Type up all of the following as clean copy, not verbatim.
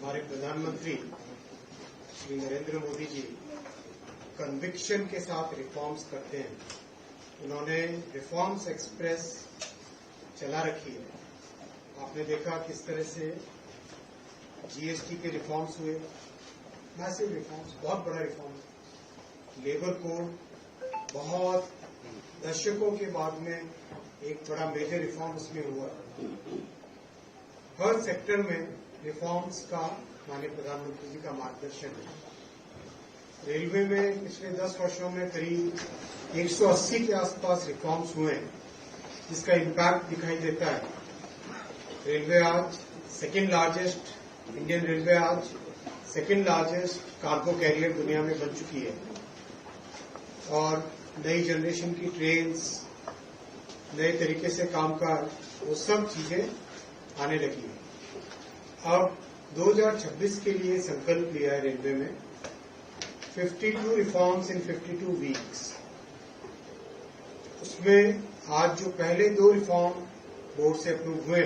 हमारे प्रधानमंत्री श्री नरेंद्र मोदी जी कन्विक्शन के साथ रिफॉर्म्स करते हैं। उन्होंने रिफॉर्म्स एक्सप्रेस चला रखी है। आपने देखा किस तरह से जीएसटी के रिफॉर्म्स हुए, मैसिव रिफॉर्म्स, बहुत बड़ा रिफॉर्म। लेबर कोड बहुत दशकों के बाद में एक बड़ा मेजर रिफॉर्म उसमें हुआ। हर सेक्टर में रिफॉर्म्स का माननीय प्रधानमंत्री जी का मार्गदर्शन है। रेलवे में पिछले 10 वर्षों में करीब 180 के आसपास रिफॉर्म्स हुए हैं, जिसका इम्पैक्ट दिखाई देता है। रेलवे आज सेकेंड लार्जेस्ट, इंडियन रेलवे आज सेकेंड लार्जेस्ट कार्गो कैरियर दुनिया में बन चुकी है और नई जनरेशन की ट्रेन्स, नए तरीके से कामकाज, वो सब चीजें आने लगी है। अब 2026 के लिए संकल्प लिया है रेलवे में 52 रिफॉर्म्स इन 52 वीक्स। उसमें आज जो पहले 2 रिफॉर्म बोर्ड से अप्रूव हुए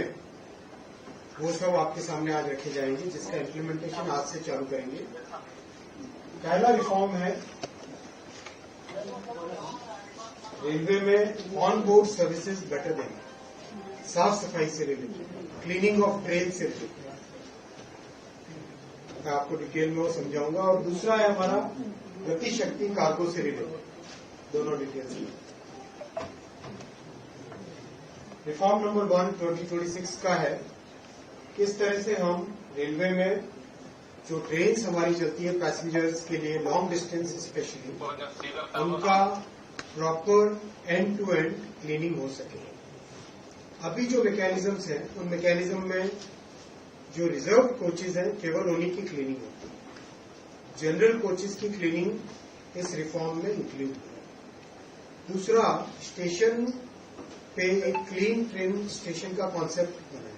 वो सब आपके सामने आज रखे जाएंगे, जिसका इम्प्लीमेंटेशन आज से चालू करेंगे। पहला रिफॉर्म है रेलवे में ऑन बोर्ड सर्विसेज बेटर देना, साफ सफाई से रिलेटेड, क्लीनिंग ऑफ ट्रेन से रिलेटेड। मैं आपको डिटेल में वो समझाऊंगा। और दूसरा है हमारा गति शक्ति कार्गो से रिलेटेड, दोनों डिटेल्स में। रिफॉर्म नंबर 1 2026 का है किस तरह से हम रेलवे में जो ट्रेन हमारी चलती है पैसेंजर्स के लिए लॉन्ग डिस्टेंस स्पेशली, उनका proper end to end cleaning हो सके। अभी जो मैकेनिज्म्स हैं उन मैकेनिज्म में जो रिजर्व कोचेज हैं केवल उन्हीं की क्लीनिंग होती है। जनरल कोचेज की क्लीनिंग इस रिफॉर्म में इंक्लूड है। दूसरा, स्टेशन पे एक क्लीन ट्रेन स्टेशन का कॉन्सेप्ट बना है।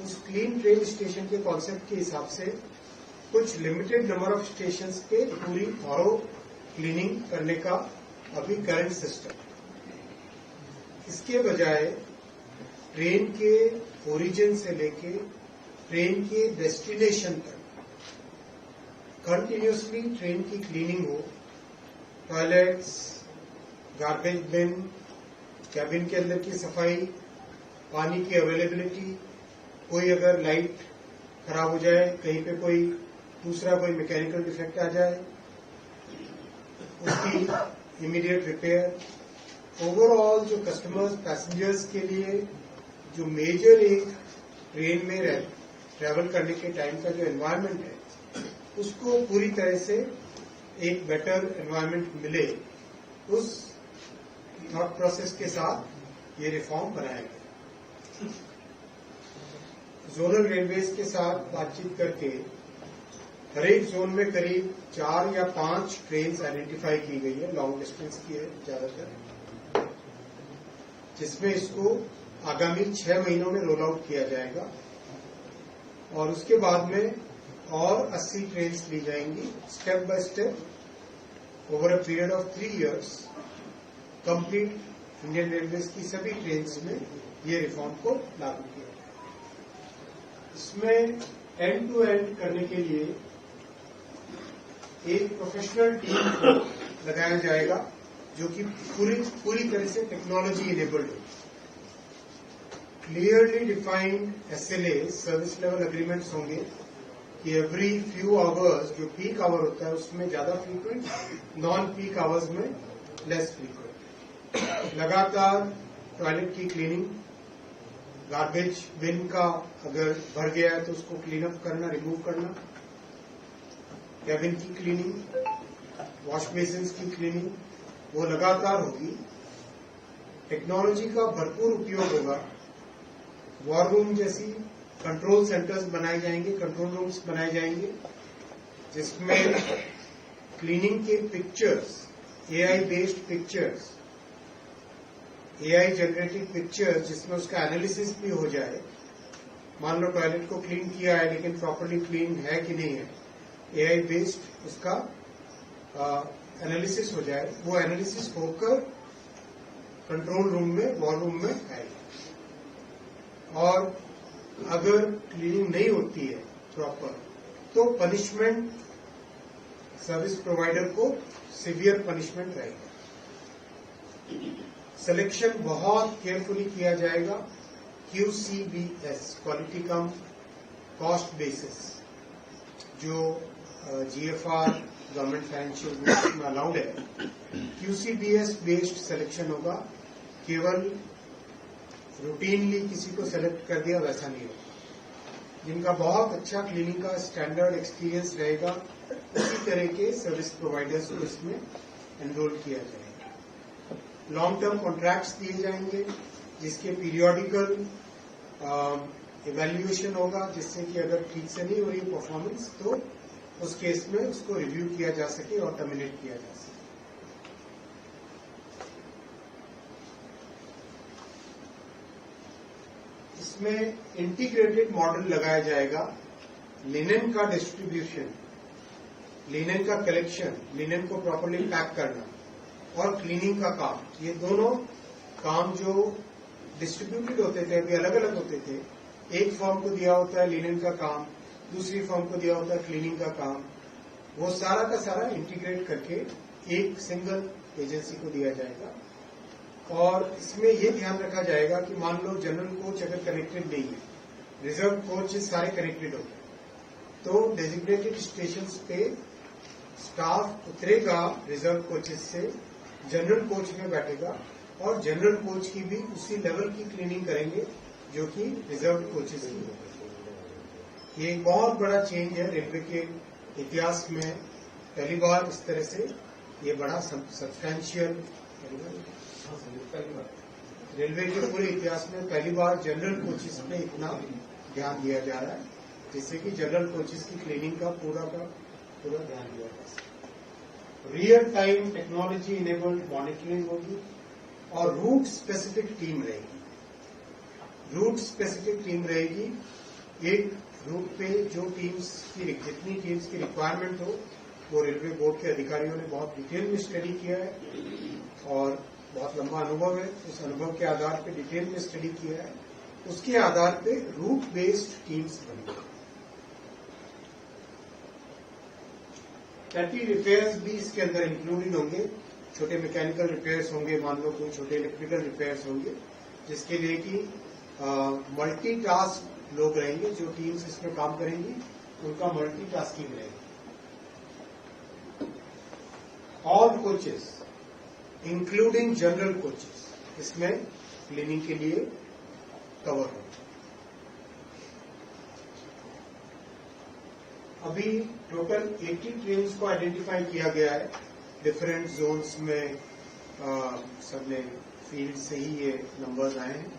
उस क्लीन ट्रेन स्टेशन के कॉन्सेप्ट के हिसाब से कुछ लिमिटेड नंबर ऑफ स्टेशंस पे पूरी थॉरो क्लीनिंग करने का अभी करंट सिस्टम। इसके बजाय ट्रेन के ओरिजिन से लेके ट्रेन के डेस्टिनेशन तक कंटिन्यूसली ट्रेन की क्लीनिंग हो। टॉयलेट्स, गार्बेज बिन, कैबिन के अंदर की सफाई, पानी की अवेलेबिलिटी, कोई अगर लाइट खराब हो जाए, कहीं पे कोई दूसरा कोई मैकेनिकल डिफेक्ट आ जाए, उसकी इमीडिएट रिपेयर। ओवरऑल जो कस्टमर्स, पैसेंजर्स के लिए जो मेजर एक ट्रेन में ट्रैवल करने के टाइम का जो एनवायरनमेंट है, उसको पूरी तरह से एक बेटर एनवायरनमेंट मिले, उस थॉट प्रोसेस के साथ ये रिफॉर्म बनाया गया। जोनल रेलवेज के साथ बातचीत करके हर एक जोन में करीब 4 या 5 ट्रेन आइडेंटिफाई की गई है, लॉन्ग डिस्टेंस की है ज्यादातर, जिसमें इसको आगामी 6 महीनों में रोल आउट किया जाएगा। और उसके बाद में और 80 ट्रेन ली जाएंगी step by step over a period of 3 years. Complete Indian railways की सभी ट्रेन में ये रिफॉर्म को लागू किया जाएगा। इसमें एंड टू एंड करने के लिए एक प्रोफेशनल टीम को लगाया जाएगा जो कि पूरी तरह से टेक्नोलॉजी इनेबल्ड है। Clearly defined SLA, service level agreements होंगे कि एवरी फ्यू आवर्स जो पीक आवर होता है उसमें ज्यादा फ्रीक्वेंट, नॉन पीक आवर्स में लेस फ्रीक्वेंट। लगातार टॉयलेट की क्लीनिंग, गार्बेज बिन का अगर भर गया है तो उसको क्लीन अप करना, रिमूव करना, कैबिन की क्लीनिंग, वॉश बेसिन्स की क्लीनिंग, वो लगातार होगी। टेक्नोलॉजी का भरपूर उपयोग होगा। वॉर रूम जैसी कंट्रोल सेंटर्स बनाए जाएंगे, कंट्रोल रूम्स बनाए जाएंगे, जिसमें क्लीनिंग के pictures, AI based pictures, AI generated pictures, जिसमें उसका एनालिसिस भी हो जाए। मान लो टॉयलेट को क्लीन किया है लेकिन प्रॉपर्ली क्लीन है कि नहीं है, एआई बेस्ड उसका एनालिसिस हो जाए। वो एनालिसिस होकर कंट्रोल रूम में, वॉर रूम में आएगा। और अगर क्लीनिंग नहीं होती है प्रॉपर, तो पनिशमेंट सर्विस प्रोवाइडर को सिवियर पनिशमेंट रहेगा। सिलेक्शन बहुत केयरफुली किया जाएगा, QCBS क्वालिटी कम कॉस्ट बेसिस, जो GFR गवर्नमेंट फाइनेंशियल रूल्स में अलाउड है। QCBS बेस्ड सिलेक्शन होगा, केवल रूटीनली किसी को सेलेक्ट कर दिया वैसा नहीं होगा। जिनका बहुत अच्छा क्लीनिंग का स्टैंडर्ड एक्सपीरियंस रहेगा, उसी तरह के सर्विस प्रोवाइडर्स को इसमें एनरोल किया जाएगा। लॉन्ग टर्म कॉन्ट्रैक्ट्स दिए जाएंगे, जिसके पीरियोडिकल इवैल्यूएशन होगा, जिससे कि अगर ठीक से नहीं हो रही परफॉर्मेंस तो उस केस में उसको रिव्यू किया जा सके और टर्मिनेट किया जा सके। इसमें इंटीग्रेटेड मॉडल लगाया जाएगा, लिनेन का डिस्ट्रीब्यूशन, लिनेन का कलेक्शन, लिनेन को प्रॉपर्ली पैक करना और क्लीनिंग का काम, ये दोनों काम जो डिस्ट्रीब्यूटेड होते थे अभी अलग अलग होते थे। एक फर्म को दिया होता है लिनेन का काम, दूसरी फर्म को दिया होता है क्लीनिंग का काम, वो सारा का सारा इंटीग्रेट करके एक सिंगल एजेंसी को दिया जाएगा। और इसमें ये ध्यान रखा जाएगा कि मान लो जनरल कोच अगर कनेक्टेड नहीं है, रिजर्व कोच सारे कनेक्टेड होते हैं, तो डेजिग्नेटेड स्टेशन पे स्टाफ उतरेगा रिजर्व कोचेस से, जनरल कोच में बैठेगा और जनरल कोच की भी उसी लेवल की क्लीनिंग करेंगे जो कि रिजर्व कोचेस की होगी। ये एक बहुत बड़ा चेंज है रेलवे के इतिहास में, पहली बार इस तरह से ये बड़ा सब्सटैंशियल, रेलवे के पूरे इतिहास में पहली बार जनरल कोचेस पे इतना ध्यान दिया जा रहा है, जिससे कि जनरल कोचेस की क्लीनिंग का पूरा ध्यान दिया जा सके। Real time technology enabled monitoring होगी और रूट स्पेसिफिक टीम रहेगी। रूट स्पेसिफिक टीम रहेगी, एक रूट पे जो टीम्स की जितनी टीम्स की रिक्वायरमेंट हो वो रेलवे बोर्ड के अधिकारियों ने बहुत डिटेल में स्टडी किया है और बहुत लंबा अनुभव है। उस अनुभव के आधार पे डिटेल में स्टडी किया है, उसके आधार पे रूट बेस्ड टीम्स बनी। टैटी रिपेयर्स भी इसके अंदर इंक्लूडेड होंगे, छोटे मैकेनिकल रिपेयर्स होंगे, मान लो कोई छोटे इलेक्ट्रिकल रिपेयर्स होंगे, जिसके लिए कि मल्टीटास्क लोग रहेंगे, जो टीम्स इसमें काम करेंगी उनका मल्टीटास्किंग रहेगा। All coaches including general coaches इसमें क्लीनिंग के लिए कवर हो। अभी टोटल 80 ट्रेन्स को आइडेंटिफाई किया गया है डिफरेंट जोन्स में। सबने फील्ड से ही ये नंबर्स आए हैं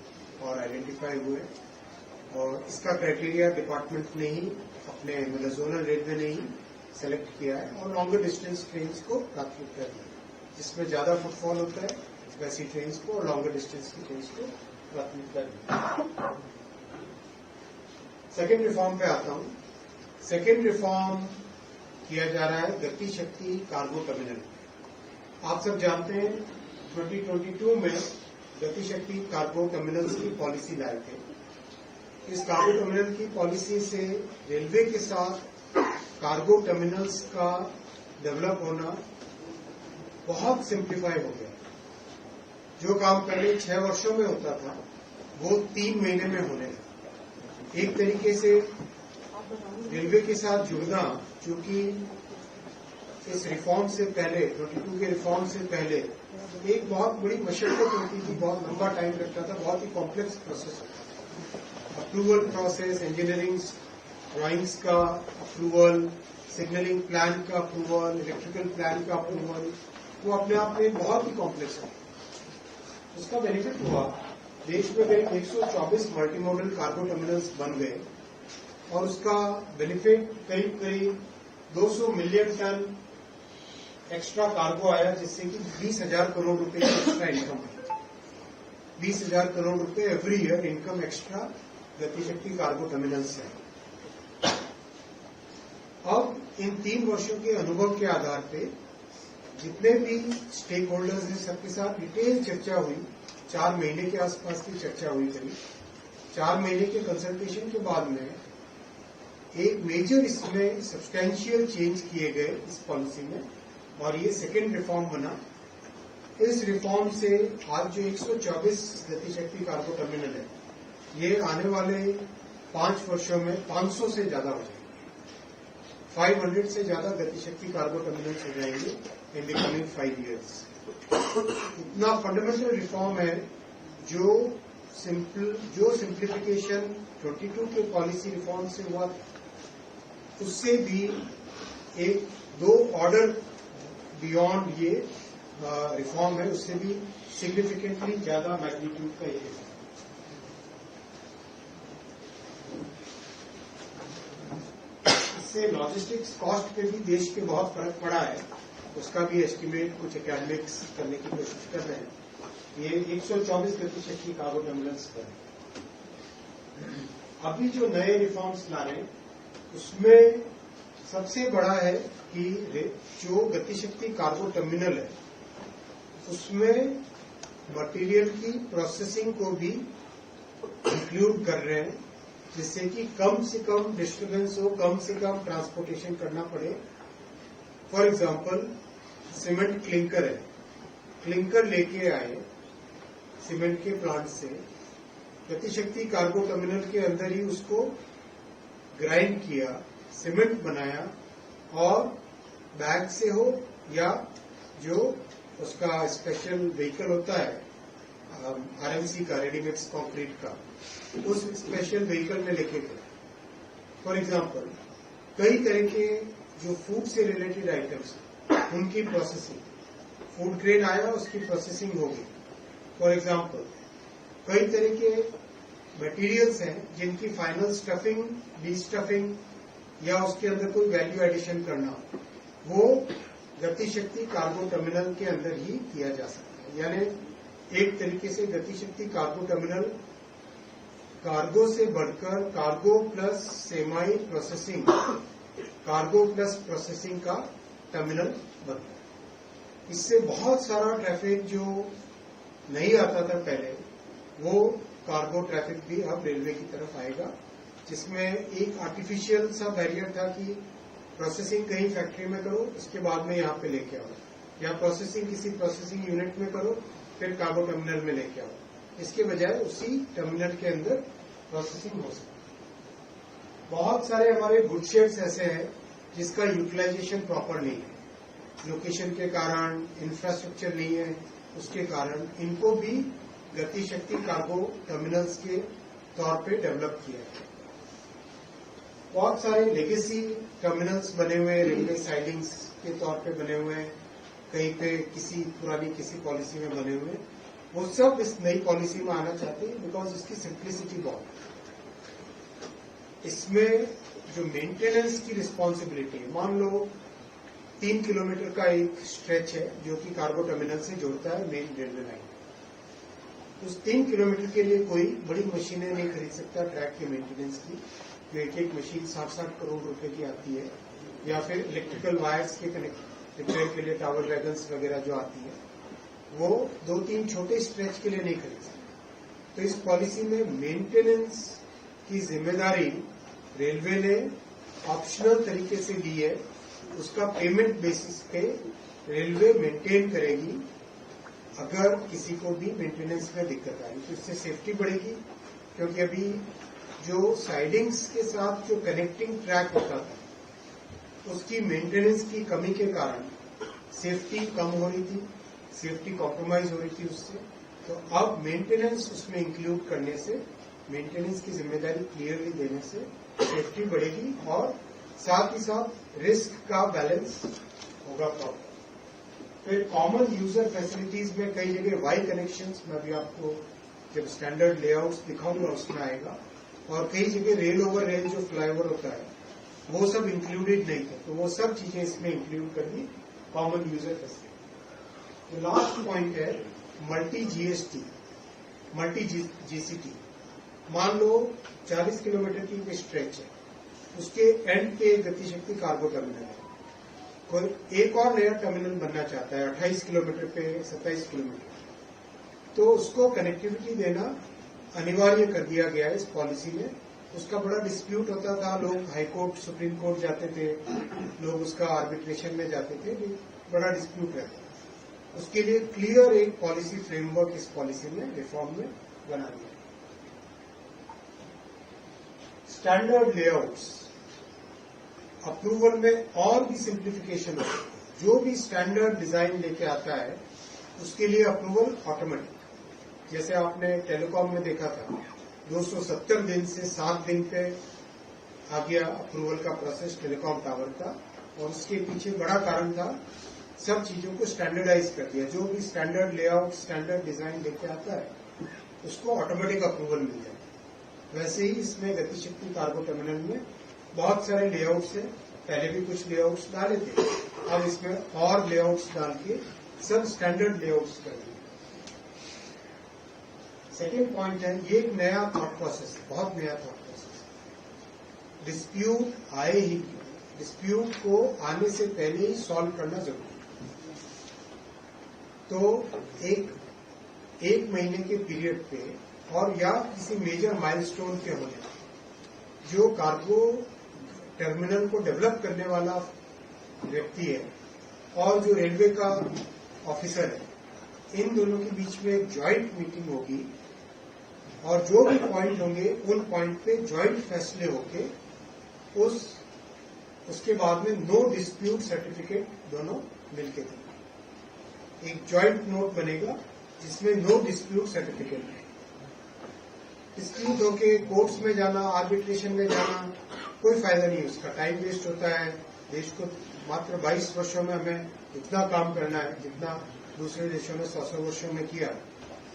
और आइडेंटिफाई हुए, और इसका क्राइटेरिया डिपार्टमेंट ने ही अपने मतलब जोनल रेलवे ने ही सेलेक्ट किया है और लॉन्गर डिस्टेंस ट्रेन्स को प्राथमिकता दी, जिसमें ज्यादा फुटफॉल होता है वैसी ट्रेन्स को और लॉन्गर डिस्टेंस की ट्रेन्स को प्राथमिकता दी। सेकेंड रिफॉर्म पे आता हूं। सेकेंड रिफॉर्म किया जा रहा है गति शक्ति कार्गो टर्मिनल। आप सब जानते हैं 2022 में गति शक्ति कार्गो टर्मिनल्स की पॉलिसी लाए थे। इस कार्गो टर्मिनल की पॉलिसी से रेलवे के साथ कार्गो टर्मिनल्स का डेवलप होना बहुत सिंप्लीफाई हो गया। जो काम पहले 6 वर्षों में होता था वो 3 महीने में होने लगा। एक तरीके से रेलवे के साथ जुड़ना, क्योंकि इस रिफॉर्म से पहले 22 के रिफॉर्म से पहले एक बहुत बड़ी मशक्कत होती थी, बहुत लंबा टाइम लगता था, बहुत ही कॉम्प्लेक्स प्रोसेस होता था। अप्रूवल प्रोसेस, इंजीनियरिंग ड्राइंग्स का अप्रूवल, सिग्नलिंग प्लान का अप्रूवल, इलेक्ट्रिकल प्लान का अप्रूवल, वो अपने आप में बहुत ही कॉम्प्लेक्स है। उसका बेनिफिट हुआ, देश में करीब 124 मल्टीमोडल कार्गो टर्मिनल्स बन गए और उसका बेनिफिट करीब करीब 200 मिलियन टन एक्स्ट्रा कार्गो आया, जिससे कि 20,000 करोड़ रुपए की एक्स्ट्रा इनकम है। 20,000 करोड़ रुपए every year income extra Gatishakti cargo terminal से है। अब इन 3 वर्षों के अनुभव के आधार पे जितने भी स्टेक होल्डर्स हैं सबके साथ डिटेल चर्चा हुई। 4 महीने के आसपास की चर्चा हुई करीब। 4 महीने के कंसल्टेशन के बाद में एक मेजर इसमें सब्सटैंशियल चेंज किए गए इस पॉलिसी में, और ये सेकेंड रिफॉर्म बना। इस रिफॉर्म से आज जो 124 गतिशक्ति कार्गो टर्मिनल है, ये आने वाले 5 वर्षों में 500 से ज्यादा हो जाएंगे। 500 से ज्यादा गतिशक्ति कार्गो टर्मिनल्स हो जाएंगे इन द कमिंग 5 years। इतना फंडामेंटल रिफॉर्म है जो सिंप्लीफिकेशन 22 के पॉलिसी रिफॉर्म से हुआ, उससे भी 1-2 ऑर्डर बियॉन्ड ये रिफॉर्म है, उससे भी सिग्निफिकेंटली ज्यादा मैग्नीट्यूड का ये है। इससे लॉजिस्टिक्स कॉस्ट पे भी देश के बहुत फर्क पड़ा है, उसका भी एस्टिमेट कुछ एकेडमिक्स करने की कोशिश कर रहे हैं। ये 124 गतिशक्ति कार्गो टर्मिनल्स पर है। अभी जो नए रिफॉर्म्स ला रहे हैं उसमें सबसे बड़ा है कि जो गतिशक्ति कार्गो टर्मिनल है उसमें मटेरियल की प्रोसेसिंग को भी इंक्लूड कर रहे हैं, जिससे कि कम से कम डिस्टर्बेंस हो, कम से कम ट्रांसपोर्टेशन करना पड़े। फॉर एग्जांपल सीमेंट क्लिंकर है, क्लिंकर लेके आए सीमेंट के प्लांट से, गतिशक्ति कार्गो टर्मिनल के अंदर ही उसको ग्राइंड किया, सीमेंट बनाया, और बैग से हो या जो उसका स्पेशल व्हीकल होता है आरएमसी का, रेडीमिक्स कंक्रीट का, उस स्पेशल व्हीकल में लेके गए। फॉर एग्जांपल कई तरह के जो फूड से रिलेटेड आइटम्स उनकी प्रोसेसिंग, फूड ग्रेन आया उसकी प्रोसेसिंग होगी। फॉर एग्जांपल कई तरह के मटेरियल्स हैं जिनकी फाइनल स्टफिंग, डी स्टफिंग या उसके अंदर कोई वैल्यू एडिशन करना, वो गतिशक्ति कार्गो टर्मिनल के अंदर ही किया जा सकता है। यानी एक तरीके से गतिशक्ति कार्गो टर्मिनल कार्गो से बढ़कर cargo plus सेमाई processing, cargo plus processing का टर्मिनल बनता है। इससे बहुत सारा ट्रैफिक जो नहीं आता था पहले, वो कार्गो ट्रैफिक भी अब रेलवे की तरफ आएगा, जिसमें एक आर्टिफिशियल सा बैरियर था कि प्रोसेसिंग कहीं फैक्ट्री में करो, उसके बाद में यहाँ पे लेके आओ, या प्रोसेसिंग किसी प्रोसेसिंग यूनिट में करो, फिर कार्गो टर्मिनल में लेके आओ। इसके बजाय उसी टर्मिनल के अंदर प्रोसेसिंग हो सकती है। बहुत सारे हमारे गुड शेड्स ऐसे हैं जिसका यूटिलाइजेशन प्रॉपर नहीं है, लोकेशन के कारण, इंफ्रास्ट्रक्चर नहीं है, उसके कारण इनको भी गतिशक्ति कार्गो टर्मिनल्स के तौर पे डेवलप किया है। बहुत सारे लेगेसी टर्मिनल्स बने हुए हैं, रेलवे साइडिंग्स के तौर पे बने हुए हैं, कहीं पे पुरानी किसी पॉलिसी में बने हुए हैं। वो सब इस नई पॉलिसी में आना चाहते हैं बिकॉज इसकी सिंप्लिसिटी बहुत है। इसमें जो मेंटेनेंस की रिस्पॉन्सिबिलिटी है, मान लो 3 किलोमीटर का एक स्ट्रेच है जो कि कार्गो टर्मिनल से जोड़ता है मेन रेलवे लाइन। उस 3 किलोमीटर के लिए कोई बड़ी मशीनें नहीं खरीद सकता ट्रैक के मेंटेनेंस की, जो एक मशीन 60-60 करोड़ रुपए की आती है, या फिर इलेक्ट्रिकल वायर्स के रिपेयर के लिए टावर वैगन्स वगैरह जो आती है, वो 2-3 छोटे स्ट्रेच के लिए नहीं खरीद सकते। तो इस पॉलिसी में मेंटेनेंस की जिम्मेदारी रेलवे ने ऑप्शनल तरीके से ली है। उसका पेमेंट बेसिस पे रेलवे मेंटेन करेगी अगर किसी को भी मेंटेनेंस में दिक्कत आई, तो इससे सेफ्टी बढ़ेगी। क्योंकि अभी जो साइडिंग्स के साथ जो कनेक्टिंग ट्रैक होता था, उसकी मेंटेनेंस की कमी के कारण सेफ्टी कम हो रही थी, सेफ्टी कॉम्प्रोमाइज हो रही थी उससे। तो अब मेंटेनेंस उसमें इंक्लूड करने से, मेंटेनेंस की जिम्मेदारी क्लियरली देने से सेफ्टी बढ़ेगी और साथ ही साथ रिस्क का बैलेंस होगा प्रॉपर। फिर कॉमन यूजर फैसिलिटीज में कई जगह वाई कनेक्शंस, मैं भी आपको जब स्टैंडर्ड लेआउट्स दिखाऊंगा उसमें आएगा, और कई जगह रेल ओवर रेल जो फ्लाईओवर होता है वो सब इंक्लूडेड नहीं थे, तो वो सब चीजें इसमें इंक्लूड करनी कॉमन यूजर फैसिलिटी। तो लास्ट पॉइंट है मल्टी जीएसटी, मल्टी जीसीटी। मान लो 40 किलोमीटर की एक स्ट्रेच है, उसके एंड पे गतिशक्ति कार्गो टर्मिनल है, कोई एक और नया टर्मिनल बनना चाहता है 28 किलोमीटर पे, 27 किलोमीटर, तो उसको कनेक्टिविटी देना अनिवार्य कर दिया गया है इस पॉलिसी में उसका बड़ा डिस्प्यूट होता था, लोग हाई कोर्ट सुप्रीम कोर्ट जाते थे, लोग उसका आर्बिट्रेशन में जाते थे, बड़ा डिस्प्यूट रहता था। उसके लिए क्लियर एक पॉलिसी फ्रेमवर्क इस पॉलिसी में रिफॉर्म में बना दिया। स्टैंडर्ड लेआउट्स, अप्रूवल में और भी सिंप्लीफिकेशन हो। जो भी स्टैंडर्ड डिजाइन लेके आता है उसके लिए अप्रूवल ऑटोमेटिक। जैसे आपने टेलीकॉम में देखा था, 270 दिन से 7 दिन पे आ गया अप्रूवल का प्रोसेस टेलीकॉम टावर का, और उसके पीछे बड़ा कारण था सब चीजों को स्टैंडर्डाइज कर दिया। जो भी स्टैंडर्ड लेआउट स्टैंडर्ड डिजाइन लेके आता है उसको ऑटोमेटिक अप्रूवल मिल जाता है। वैसे ही इसमें गतिशक्ति कार्गो टर्मिनल में बहुत सारे लेआउट्स है, पहले भी कुछ लेआउट्स डाले थे, अब इसमें और लेआउट्स डाल के सब स्टैंडर्ड लेआउट्स कर दिए। सेकेंड पॉइंट है, ये एक नया थॉट प्रोसेस है, बहुत नया थॉट प्रोसेस। डिस्प्यूट आए ही, डिस्प्यूट को आने से पहले ही सॉल्व करना जरूरी है। तो एक महीने के पीरियड पे और या किसी मेजर माइलस्टोन के होने, जो कार्गो टर्मिनल को डेवलप करने वाला व्यक्ति है और जो रेलवे का ऑफिसर है, इन दोनों के बीच में एक ज्वाइंट मीटिंग होगी और जो भी पॉइंट होंगे उन पॉइंट पे ज्वाइंट फैसले होके उसके बाद में नो डिस्प्यूट सर्टिफिकेट दोनों मिलके देंगे। एक ज्वाइंट नोट बनेगा जिसमें नो डिस्प्यूट सर्टिफिकेट है। डिस्प्यूट होके कोर्ट्स में जाना, आर्बिट्रेशन में जाना, कोई फायदा नहीं, उसका टाइम वेस्ट होता है। देश को मात्र 22 वर्षों में हमें इतना काम करना है जितना दूसरे देशों ने 100 वर्षों में किया।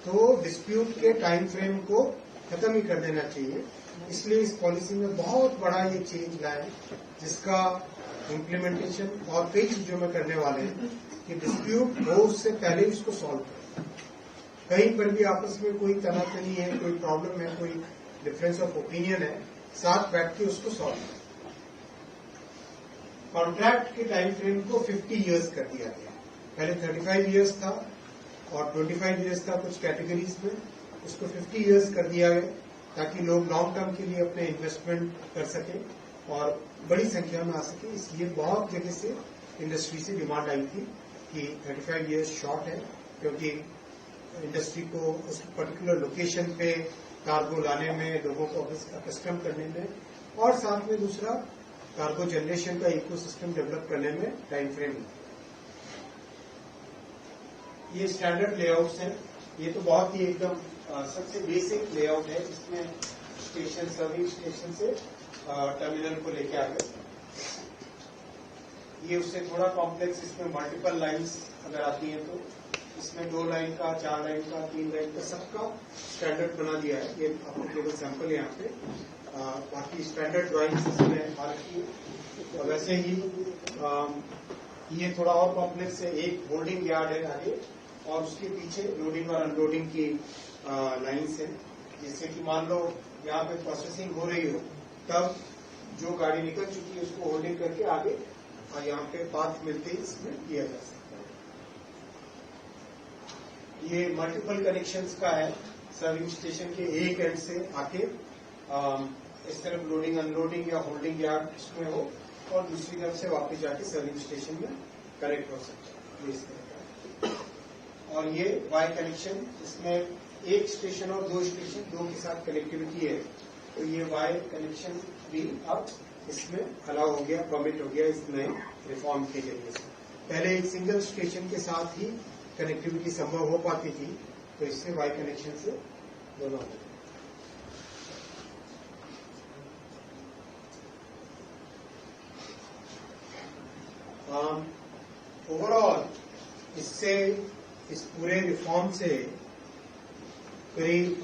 तो डिस्प्यूट के टाइम फ्रेम को खत्म ही कर देना चाहिए। इसलिए इस पॉलिसी में बहुत बड़ा ये चेंज लाए, जिसका इम्प्लीमेंटेशन और कई चीजों में करने वाले हैं कि डिस्प्यूट हो उससे पहले ही उसको सॉल्व करें। कहीं पर भी आपस में कोई तनातनी है, कोई प्रॉब्लम है, कोई डिफरेंस ऑफ ओपिनियन है, साथ बैठ के उसको सॉल्व करें। कॉन्ट्रैक्ट के टाइम फ्रेम को 50 इयर्स कर दिया गया। पहले 35 इयर्स था और 25 इयर्स था कुछ कैटेगरीज में, उसको 50 इयर्स कर दिया गया ताकि लोग लॉन्ग टर्म के लिए अपने इन्वेस्टमेंट कर सके और बड़ी संख्या में आ सके। इसलिए बहुत जगह से इंडस्ट्री से डिमांड आई थी कि 35 इयर्स शॉर्ट है, क्योंकि इंडस्ट्री को उस पर्टिकुलर लोकेशन पे कार्गो लाने में, लोगों को कस्टम करने में, और साथ में दूसरा कार्गो जनरेशन का इकोसिस्टम डेवलप करने में टाइम फ्रेम है। ये स्टैंडर्ड लेआउट्स हैं। ये तो बहुत ही एकदम सबसे बेसिक लेआउट है, जिसमें स्टेशन, सर्विस स्टेशन से टर्मिनल को लेके आ गए। ये उससे थोड़ा कॉम्प्लेक्स, इसमें मल्टीपल लाइंस अगर आती हैं तो इसमें 2 लाइन का, 4 लाइन का, 3 लाइन का, सबका स्टैंडर्ड बना दिया है। ये आपको केवल सैंपल है यहाँ पे, बाकी स्टैंडर्ड ड्राइंग्स इसमें आ रखी है। वैसे ही ये थोड़ा और कॉम्प्लेक्स है। एक होल्डिंग यार्ड है आगे और उसके पीछे लोडिंग और अनलोडिंग की लाइन्स है, जिससे कि मान लो यहाँ पे प्रोसेसिंग हो रही हो, तब जो गाड़ी निकल चुकी है उसको होल्डिंग करके आगे और यहाँ पे पाथ मिलते ही इसमें किया जा सकता है। ये मल्टीपल कनेक्शंस का है। सर्विंग स्टेशन के एक एंड से आके इस तरफ लोडिंग अनलोडिंग या होल्डिंग यार्ड इसमें हो और दूसरी तरफ से वापस जाके सर्विंग स्टेशन में कनेक्ट हो सकता है, इस तरह का। और ये वाई कनेक्शन, इसमें एक स्टेशन और 2 स्टेशन, 2 के साथ कनेक्टिविटी है, तो ये वाई कनेक्शन भी अब इसमें अलाउ हो गया, परमिट हो गया इस नए रिफॉर्म के जरिए से। पहले एक सिंगल स्टेशन के साथ ही कनेक्टिविटी संभव हो पाती थी, तो इससे वाई कनेक्शन से दोनों हो। ओवरऑल इससे, इस पूरे रिफॉर्म से करीब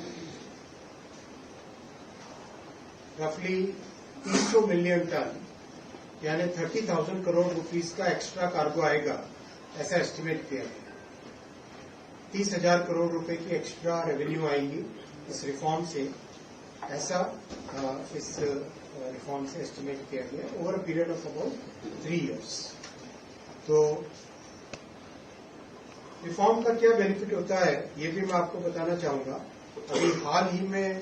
रफली 300 मिलियन टन यानी 30,000 करोड़ रुपीस का एक्स्ट्रा कार्गो आएगा, ऐसा एस्टिमेट किया गया। 30,000 करोड़ रुपए की एक्स्ट्रा रेवेन्यू आएंगी इस रिफॉर्म से, ऐसा इस रिफॉर्म से एस्टिमेट किया गया over a period of about 3 years. तो रिफॉर्म का क्या बेनिफिट होता है ये भी मैं आपको बताना चाहूंगा। अभी हाल ही में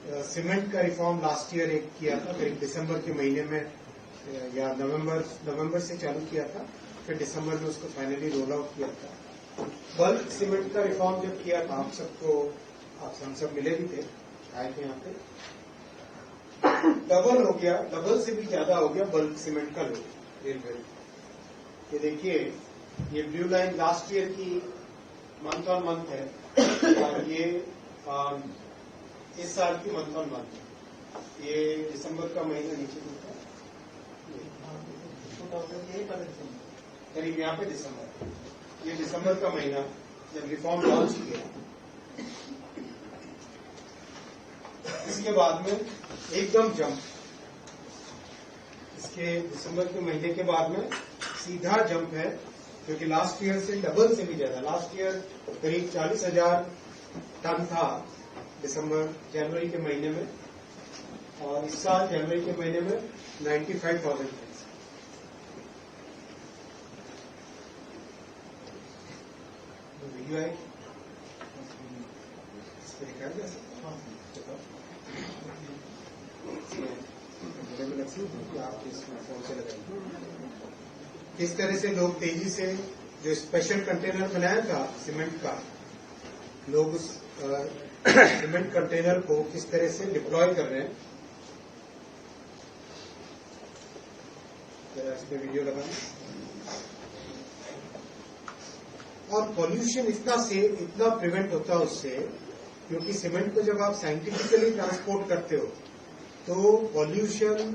सीमेंट का रिफॉर्म लास्ट ईयर एक किया था, करीब दिसंबर के महीने में या नवंबर से चालू किया था, फिर दिसंबर में उसको फाइनली रोल आउट किया था। बल्क सीमेंट का रिफॉर्म जब किया था हम सब मिले भी थे, आए थे यहाँ पे, डबल हो गया, डबल से भी ज्यादा हो गया बल्क सीमेंट का लोड रेलवे। ये देखिए, ये ब्लू लाइन लास्ट ईयर की मंथ ऑन मंथ है और ये इस साल की मंथ ऑन मंथ है। ये दिसंबर का महीना नीचे होता है, करीब यहाँ पे दिसंबर, ये दिसंबर का महीना जब रिफॉर्म लॉन्च किया, इसके बाद में एकदम जंप, इसके दिसंबर के महीने के बाद में सीधा जंप है, क्योंकि लास्ट ईयर से डबल से भी ज्यादा। लास्ट ईयर करीब 40,000 टन था जनवरी के महीने में, और इस साल जनवरी के महीने में 95,000 टन। वीडियो है इस पर दिखाया जा सकता है, आप स्मार्टफोन से लगाइए। किस तरह से लोग तेजी से जो स्पेशल कंटेनर बनाया था सीमेंट का, लोग उस सीमेंट कंटेनर को किस तरह से डिप्लॉय कर रहे हैं, जरा इस पे वीडियो लगाना। और पॉल्यूशन इतना प्रिवेंट होता है उससे, क्योंकि सीमेंट को जब आप साइंटिफिकली ट्रांसपोर्ट करते हो तो पॉल्यूशन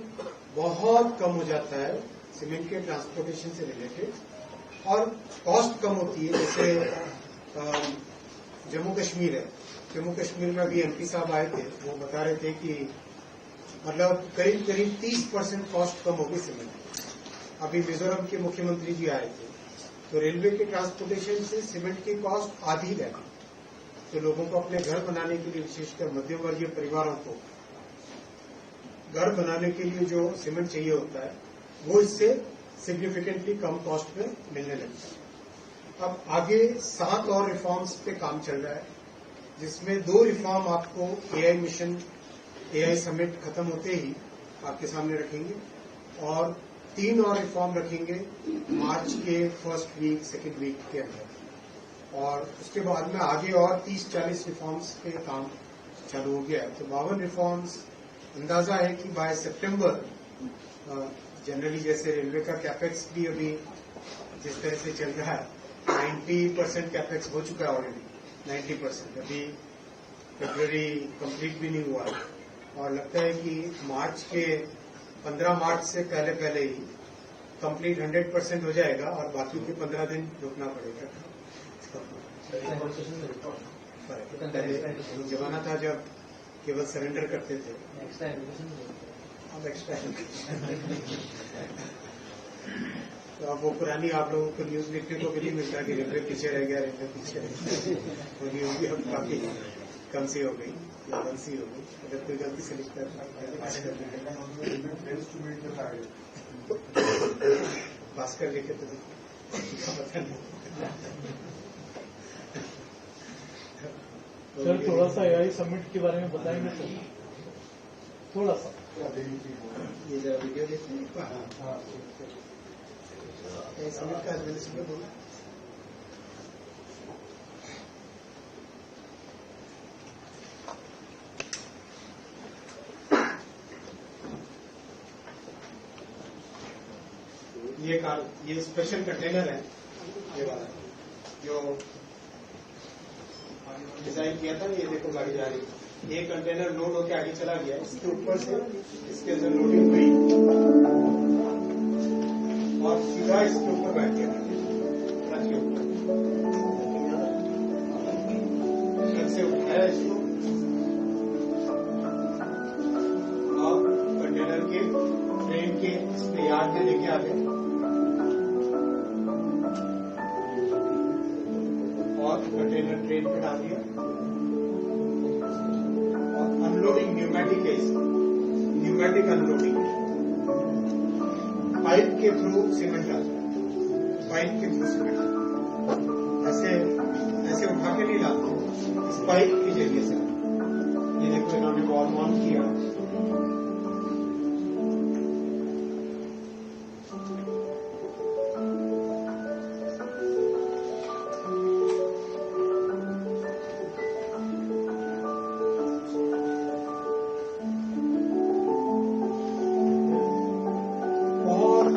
बहुत कम हो जाता है सीमेंट के ट्रांसपोर्टेशन से रिलेटेड, और कॉस्ट कम होती है। जैसे जम्मू कश्मीर है, जम्मू कश्मीर में अभी एमपी साहब आए थे, वो बता रहे थे कि मतलब करीब 30% कॉस्ट कम होगी सीमेंट। अभी मिजोरम के मुख्यमंत्री जी आए थे, तो रेलवे के ट्रांसपोर्टेशन से सीमेंट की कॉस्ट आधी रहेगी। तो लोगों को अपने घर बनाने के लिए, विशेषकर मध्यम वर्गीय परिवारों को घर बनाने के लिए जो सीमेंट चाहिए होता है, वो इससे सिग्निफिकेंटली कम कॉस्ट में मिलने लगता है। अब आगे 7 और रिफॉर्म्स पे काम चल रहा है, जिसमें 2 रिफॉर्म आपको एआई मिशन, एआई समिट खत्म होते ही आपके सामने रखेंगे, और 3 और रिफॉर्म रखेंगे मार्च के फर्स्ट वीक, सेकेंड वीक के अंदर, और उसके बाद में आगे और 30-40 रिफॉर्म्स पे काम चालू हो गया है। तो 52 रिफॉर्म्स, अंदाजा है कि बाय सितंबर, जनरली जैसे रेलवे का कैपेक्स भी अभी जिस तरह से चल रहा है, 90% कैपेक्स हो चुका है ऑलरेडी, 90%। अभी फरवरी कंप्लीट भी नहीं हुआ, और लगता है कि मार्च के 15 मार्च से पहले ही कंप्लीट 100% हो जाएगा, और बाकी के 15 दिन रुकना पड़ेगा। जमाना था जब केवल सरेंडर करते थे, अब एक्स्ट्रा तो अब वो पुरानी आप लोगों को न्यूज लिखने को भी नहीं मिलता कि रेलवे पीछे रह गया, रेलवे पीछे रह गया। होगी अब काफी कम सी हो गई, या बंद सी हो गई। अगर कोई गलती से लिखता है भास्कर लिखे तो पता नहीं। सर थोड़ा सा एआई समिट के बारे में बताएंगे सर, थोड़ा सा। ये जरा वीडियो देखते हैं। एआई समिट का मैंने सुबह बोला, ये स्पेशल कंटेनर है, ये वाला जो डिजाइन किया था। ये देखो गाड़ी जा रही है, ये कंटेनर लोड होकर आगे चला गया, इसके ऊपर से इसके अंदर लोडिंग हुई और सीधा इसके ऊपर बैठ गया, ट्रक के ऊपर। ट्रक से उठाया इसको और कंटेनर के ट्रेन के इसमें यार्ड में लेके आ गए, और कंटेनर ट्रेन पे डाल दिया। और अनलोडिंग न्यूमेटिक है, न्यूमेटिक अनलोडिंग, पाइप के थ्रू सीमेंट डालता है, पाइप के थ्रू सीमेंट ऐसे उठा के नहीं लाते, इस पाइप के जरिए से। ये देखो तो इन्होंने वॉल्व ऑन किया।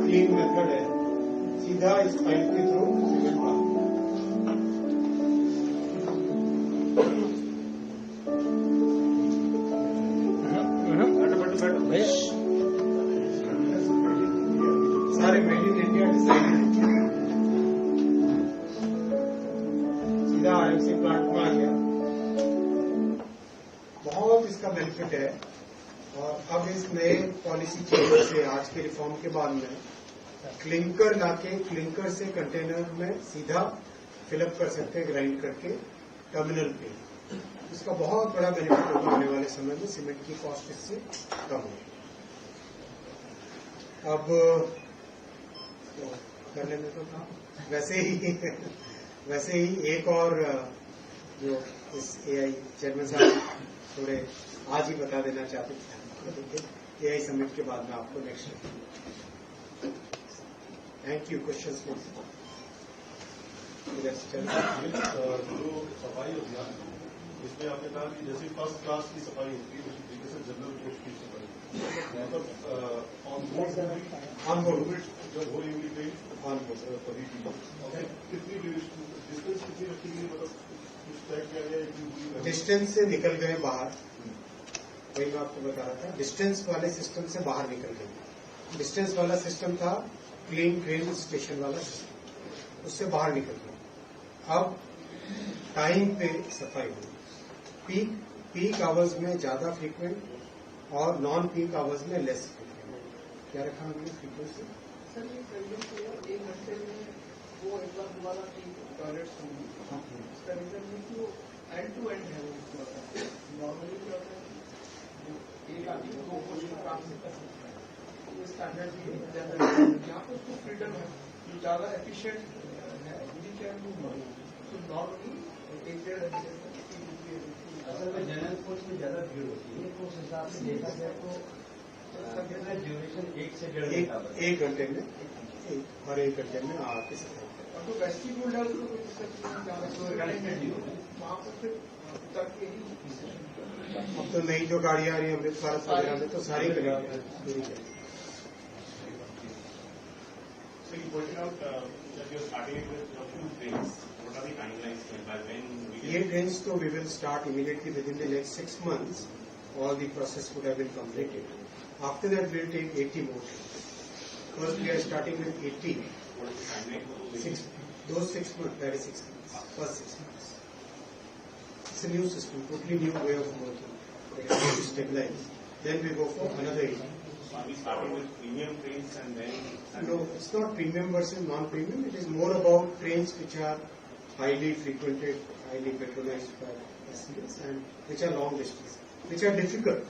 क्लीन मेथड है, सीधा इस पाइप के थ्रू सीमेंट डाल। सारे मेड इन इंडिया डिजाइन सीधा आरएमसी प्लांट में आ गया। बहुत इसका बेनिफिट है। और अब इस नए पॉलिसी चेंज से, आज के रिफॉर्म के बाद में क्लिंकर लाके क्लिंकर से कंटेनर में सीधा फिलअप कर सकते हैं, ग्राइंड करके टर्मिनल पे। इसका बहुत बड़ा बेनिफिट होगा आने वाले समय में। सीमेंट की कॉस्ट इससे कम होगी। अब तो करने में तो था वैसे ही एक और जो इस एआई चेयरमैन साहब थोड़े आज ही बता देना चाहते थे। एआई समिट के बाद में आपको next. Thank you. Question please. जो सफाई अभियान इसमें आपने कहा कि जैसे फर्स्ट क्लास की सफाई होती है उसी तरीके से जनरल पोस्ट की सफाई, मतलब ऑन बोर्ड जब हो यूनिट में ऑन बोर्ड कभी भी कितनी डिस्टेंस कितनी रखी गई, मतलब कुछ तय किया गया? डिस्टेंस से निकल गए बाहर, वही मैं आपको बता रहा था। डिस्टेंस वाले सिस्टम से बाहर निकल गए। डिस्टेंस वाला सिस्टम था क्लीन ट्रेन स्टेशन वाला सिस्टम, उससे बाहर निकल गए। अब टाइम पे सफाई हुई। पीक आवर्स में ज्यादा फ्रीक्वेंट और नॉन पीक आवर्स में लेस फ्रीक्वेंट। क्या रखा हमने फ्रीक्वेंसी? सर ये करिए 1 घंटे में वो एक बार दोबारा टॉयलेट्स होंगी। इसका रीजन है कि वो एंड टू एंड है। वो नॉर्मली क्या होता है एक आदमी को 2 पोर्शन काम से कर सकता है। ये स्टैंडर्ड भी ज्यादा यहाँ पर उसको फ्रीडम है, जो ज्यादा एफिशिएंट है विच कैन डू मोर। तो नॉर्मली 1-1.5 घंटे असल में जनरल कोच में ज्यादा भीड़ होती है, तो उस हिसाब से देखा जाए तो ड्यूरेशन 1 से 1.5 घंटा, 1 घंटे में और 1 घंटे में आके सफाई करें। और तो वेस्टिब्यूल है उसको कोई दिक्कत नहीं है, वहाँ पर फिर उतर के ही। अब तो नई जो गाड़ियां आ रही है अमृत भारत वगैरह में तो सारी करेंगे। So you pointed out that you're starting with a few trains. What are the timelines by when we ये ट्रेन्स तो we will start immediately within the next 6 months. All the process would have been completed. After that, we will take 80 more trains. First, we are starting with 80. what is the timeline for those? Those 6 months, that is 6 months. First 6 months. It's a new system, totally new way of working. It has to stabilize. Then we go for another 80. So are we starting with premium trains and then? No, it's not premium versus non-premium. It is more about trains which are highly frequented, highly patronized by passengers and which are long distance, which are difficult.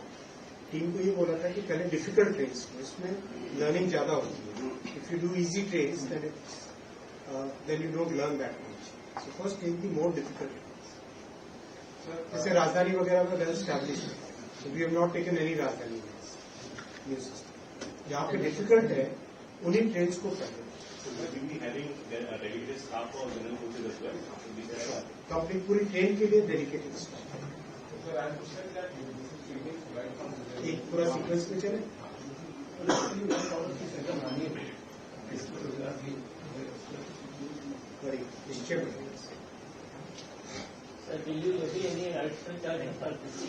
Team को ये बोला था कि पहले difficult trains इसमें learning ज्यादा होती है. If you do easy trains then you don't learn that much. So first take the more difficult trains. जैसे राजधानी वगैरह में वेल स्टैब्लिश है, so we have not taken any Rajdhani new system. जहाँ पे डिफिकल्ट है उन्हीं ट्रेन्स को पहले. Will we be having dedicated staff for general coaches as well? Complete पूरी ट्रेन के लिए डेडिकेटेड स्टाफ. एक पूरा सीक्वेंस में चले.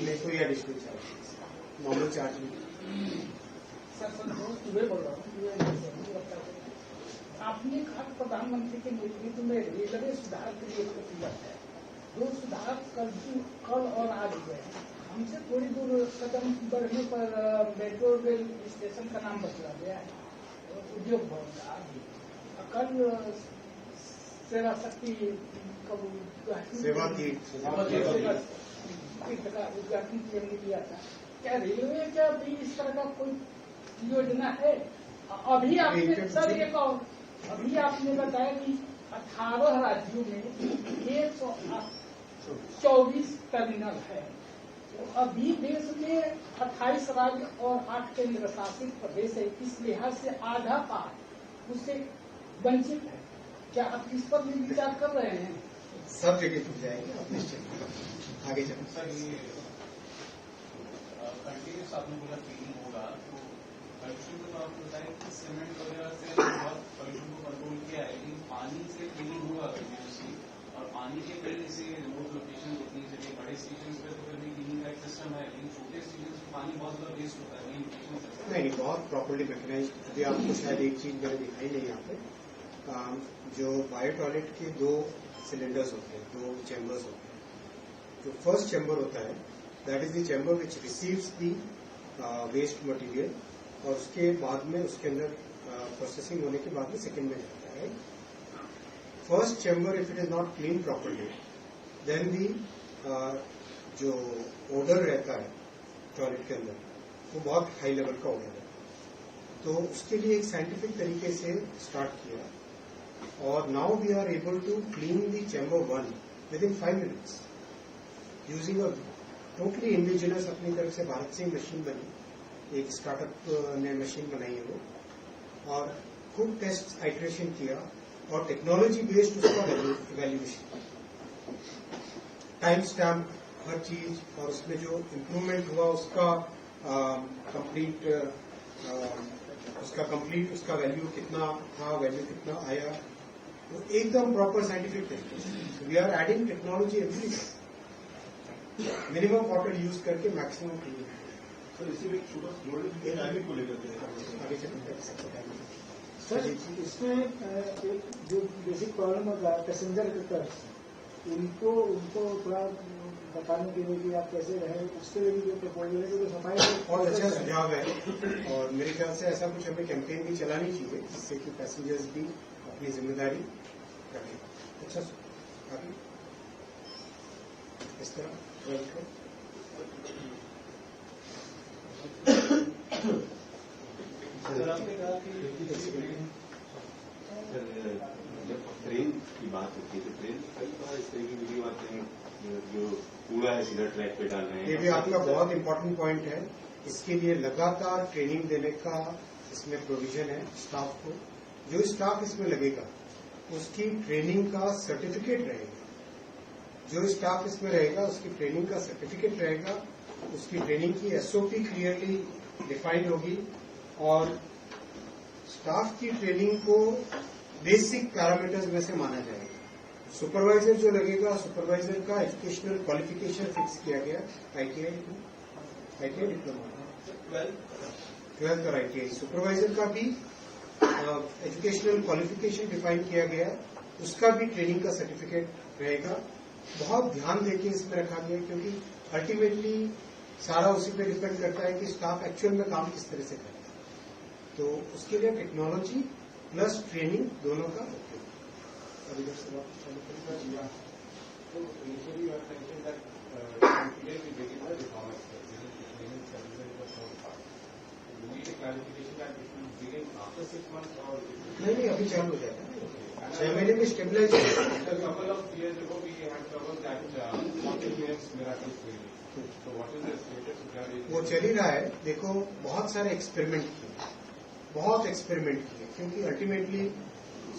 नहीं कोई एडिशनल चार्ज, नॉर्मल चार्ज नहीं. सुबह बोल रहा हूँ. आपने कहा प्रधानमंत्री के नेतृत्व में रेलवे सुधार के लिए किया है. जो सुधार कल और आज हुए हमसे थोड़ी दूर कदम बढ़ने पर मेट्रो रेल स्टेशन का नाम बदला गया है. उद्योग भवन का कल सेवा शक्ति सेवा की उद्घाटन किया था. क्या रेलवे का भी इस तरह का कोई योजना है? अभी आपने सर एक और अभी आपने बताया कि 18 राज्यों में 124 टर्मिनल है. अभी देश में 28 राज्य और 8 केंद्र शासित प्रदेश है, इस लिहाज से आधा पार उससे वंचित है। क्या आप इस पर भी विचार कर रहे हैं? सब जगह जुड़ जाएंगे, आप निश्चित आगे चलें। सर ये कंटिन्यूस आपने बोला क्लीनिंग होगा, तो पॉल्यूशन को तो आपको बताएं कि सीमेंट वगैरह से बहुत पॉल्यूशन को कंट्रोल किया है, लेकिन पानी से क्लीनिंग होगा कंटिन्यूसली, और पानी के कई जैसे रिमोट लोकेशन उतनी जगह बड़े स्टेशन पे तो फिर भी क्लीनिंग का एक सिस्टम है, लेकिन छोटे स्टेशन पे पानी बहुत ज्यादा वेस्ट होता है। नहीं, बहुत प्रॉपर्ली मैकेनाइज। अभी आपको शायद एक चीज मैंने दिखाई नहीं यहाँ पे, जो बायो टॉयलेट के 2 सिलेंडर्स होते हैं, 2 चैम्बर्स होते हैं। जो फर्स्ट चैम्बर होता है that is the chamber which receives the waste material, और उसके बाद में उसके अंदर प्रोसेसिंग होने के बाद में सेकेंड में जाता है। First chamber if it is not clean properly then the जो ओडर रहता है टॉयलेट के अंदर वो बहुत हाई लेवल का ओडर है। तो उसके लिए एक साइंटिफिक तरीके से स्टार्ट किया, और now we are able to clean the chamber 1 within 5 minutes using a totally indigenous अपनी तरफ से भारत से मशीन बनी, एक स्टार्टअप ने मशीन बनाई है वो, और खूब टेस्ट आइट्रेशन किया और टेक्नोलॉजी बेस्ड उसका वैल्यूएशन, टाइम स्टैम्प, हर चीज, और उसमें जो इम्प्रूवमेंट हुआ उसका कंप्लीट उसका वैल्यू कितना था, वैल्यू कितना आया, तो एकदम प्रॉपर साइंटिफिक तरीके से। We are adding technology every minimum water use करके मैक्सिमम क्लीनिंग। सर इसी में छोटा जोड़ने को लेकर आगे चलते सर इसमें एक जो बेसिक प्रॉब्लम होता है पैसेंजर के तरफ, उनको थोड़ा बताने के लिए कि आप कैसे रहे, उसके लिए भी जो प्रपोजल है जो सफाई बहुत अच्छा सुझाव है, और मेरे ख्याल से ऐसा कुछ हमें कैंपेन भी चलानी चाहिए जिससे कि पैसेंजर्स भी अपनी जिम्मेदारी रखें। अच्छा आगे इस तरह सर आपने कहा कि जब ट्रेन की बात होती है तो ट्रेन कई बार इस तरह की वीडियो आते हैं जो कूड़ा है सीधा ट्रैक पे डाल रहे हैं। ये भी आपका बहुत इंपॉर्टेंट पॉइंट है। इसके लिए लगातार ट्रेनिंग देने का इसमें प्रोविजन है स्टाफ को। जो स्टाफ इसमें लगेगा उसकी ट्रेनिंग का सर्टिफिकेट रहेगा, जो स्टाफ इसमें रहेगा उसकी ट्रेनिंग का सर्टिफिकेट रहेगा, उसकी ट्रेनिंग की एसओपी क्लियरली डिफाइंड होगी, और स्टाफ की ट्रेनिंग को बेसिक पैरामीटर्स में से माना जाएगा। सुपरवाइजर जो लगेगा, सुपरवाइजर का एजुकेशनल क्वालिफिकेशन फिक्स किया गया, आईटीआई डिप्लोमा 12th और आईटीआई। सुपरवाइजर का भी एजुकेशनल क्वालिफिकेशन डिफाइन किया गया, उसका भी ट्रेनिंग का सर्टिफिकेट रहेगा। बहुत ध्यान देके इसमें रखा गया, क्योंकि अल्टीमेटली सारा उसी पे डिपेंड करता है कि स्टाफ एक्चुअल में काम किस तरह से करता है। तो उसके लिए टेक्नोलॉजी प्लस ट्रेनिंग दोनों का उपयोग। अभी जब से So initially you have mentioned that today we begin the reformers. This is cleaning services in the fourth part. You need a clarification that it will begin after 6 months or नहीं अभी चालू हो जाएगा, 6 महीने में stabilise. A couple of years ago we had covered that 40 minutes miracle cleaning. So what is the status? वो चल ही रहा है। देखो बहुत सारे एक्सपेरिमेंट किए, बहुत एक्सपेरिमेंट किए, क्योंकि अल्टीमेटली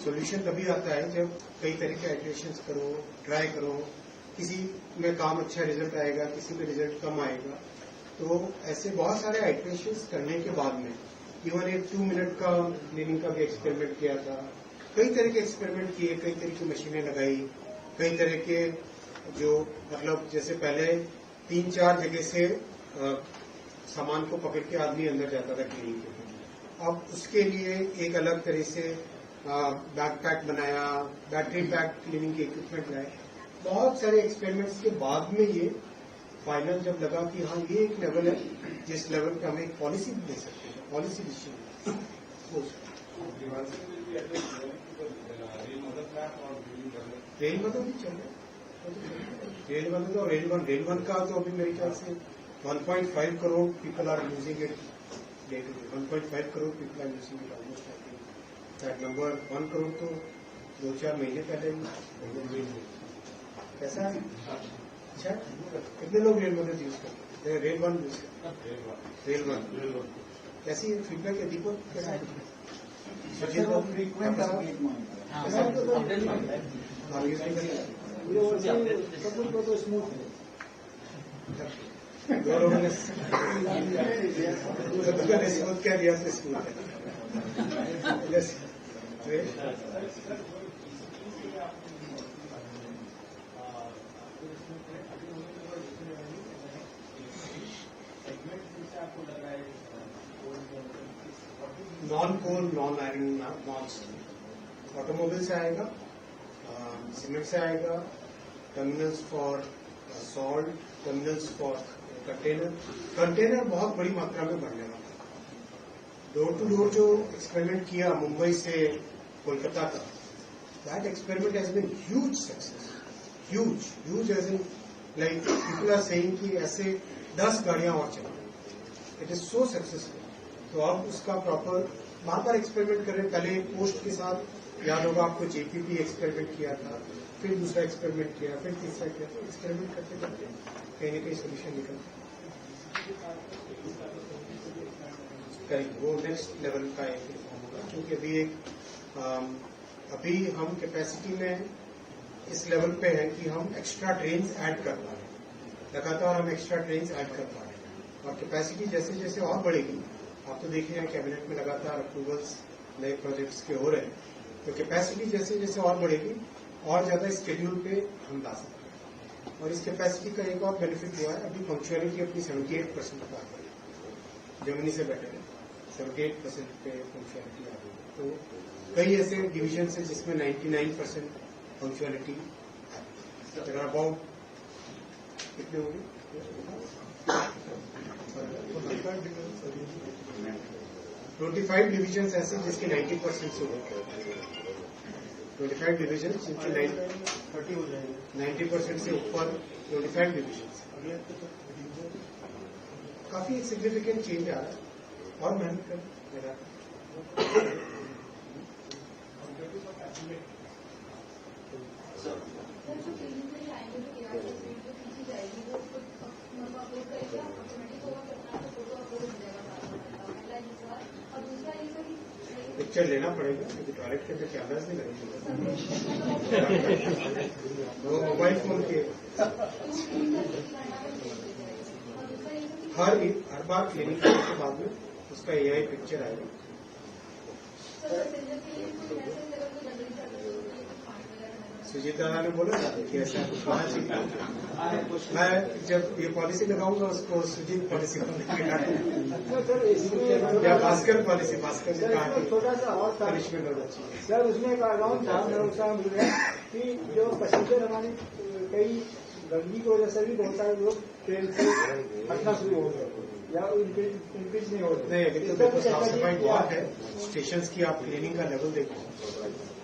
सॉल्यूशन तभी आता है जब कई तरह के आइटरेशंस करो, ट्राई करो। किसी में काम अच्छा रिजल्ट आएगा, किसी में रिजल्ट कम आएगा। तो ऐसे बहुत सारे आइटरेशंस करने के बाद में इवन एक 2 मिनट का क्लीनिंग का भी एक्सपेरिमेंट किया था। कई तरह के एक्सपेरिमेंट किए, कई तरह की मशीनें लगाई, कई तरह के जो मतलब जैसे पहले 3-4 जगह से सामान को पकड़ के आदमी अंदर जाता था क्लीनिंग के लिए। अब उसके लिए एक अलग तरह से बैकपैक बनाया, बैटरी पैक क्लीनिंग के इक्विपमेंट लाए। बहुत सारे एक्सपेरिमेंट्स के बाद में ये फाइनल जब लगा कि हाँ ये एक लेवल है जिस लेवल पे हम एक पॉलिसी भी दे सकते हैं, पॉलिसी डिसीजन। रेल बदल भी चल रहा है, रेल बदल और रेल वन का तो अभी मेरे ख्याल से 1.5 crore people are using it day to day. 1.5 crore people are using it almost. That number 1 crore तो 2-4 महीने पहले कैसा है। अच्छा, कितने लोग रेल बजट यूज करते हैं? रेल वन यूज करते हैं? रेल वन कैसी फीडबैक है दीपक? कैसा है? सब कुछ तो स्मूथ है। दो लोगों ने स्मूथ क्या दिया तो स्मूथ है। Non coal, non iron, non steel, automobile से आएगा, सीमेंट से आएगा, terminals for salt, terminals for container बहुत बड़ी मात्रा में बढ़ने वाला है। डोर टू डोर जो एक्सपेरिमेंट किया मुंबई से कोलकाता का, that experiment has been huge success, huge as in like people are saying कि ऐसे 10 गाड़ियां और चलेंगी। It is so successful. तो अब उसका प्रॉपर बार बार एक्सपेरिमेंट करें। पहले पोस्ट के साथ याद होगा आपको जेपीपी एक्सपेरिमेंट किया था, फिर दूसरा एक्सपेरिमेंट किया, फिर तीसरा किया। तो एक्सपेरिमेंट करते करते कहीं न कहीं सोल्यूशन निकलता है। वो नेक्स्ट लेवल का एक रिफॉर्म होगा, क्योंकि अभी हम कैपेसिटी में इस लेवल पे है कि हम एक्स्ट्रा ट्रेन्स ऐड कर पा रहे हैं, लगातार हम एक्स्ट्रा ट्रेन्स ऐड कर पा रहे हैं। और कैपेसिटी जैसे जैसे और बढ़ेगी, आप तो देख रहे हैं कैबिनेट में लगातार अप्रूवल्स नए प्रोजेक्ट्स के हो रहे हैं, तो कैपेसिटी जैसे जैसे और बढ़ेगी और ज्यादा स्केड्यूल पे हम ला सकते हैं। और इस कैपेसिटी का एक और बेनिफिट हुआ है, अभी पंक्चुअलिटी अपनी 78% पर आ गई, जर्मनी से बेटर है। 78% पे पंक्चुअलिटी आ गई। तो कई ऐसे डिवीजन है जिसमें 99% पंक्चुअलिटी है। अबाउट कितने होंगे? 25 डिवीजन ऐसे जिसके 90% से ऊपर, 25 डिवीजन जिनके 90% से ऊपर 25 डिवीजन, काफी सिग्निफिकेंट चेंज आ रहा है। और मेहनत कर पिक्चर लेना पड़ेगा, क्योंकि टॉयलेट के अंदर कैमराज नहीं लगेंगे, वो मोबाइल फोन के हर बार क्लिनिक करने के बाद में उसका AI पिक्चर आएगा। सुजीत दादा ने बोला कि ऐसा कुछ होना चाहिए। मैं जब ये पॉलिसी लगाऊंगा उसको सुजीत पॉलिसी या भास्कर पॉलिसी, भास्कर ने कहा छोटा सा और पनिशमेंट होना चाहिए। सर उसमें एक अराउंड था, मैं उसका मिल गया कि जो पैसेंजर हमारी कई गंदगी की वजह से भी बहुत सारे लोग ट्रेन से हटना शुरू हो गए या इंक्रीज नहीं हो रहे। नहीं, अभी तो देखो साफ सफाई बहुत है। स्टेशन की आप क्लीनिंग का लेवल देखो,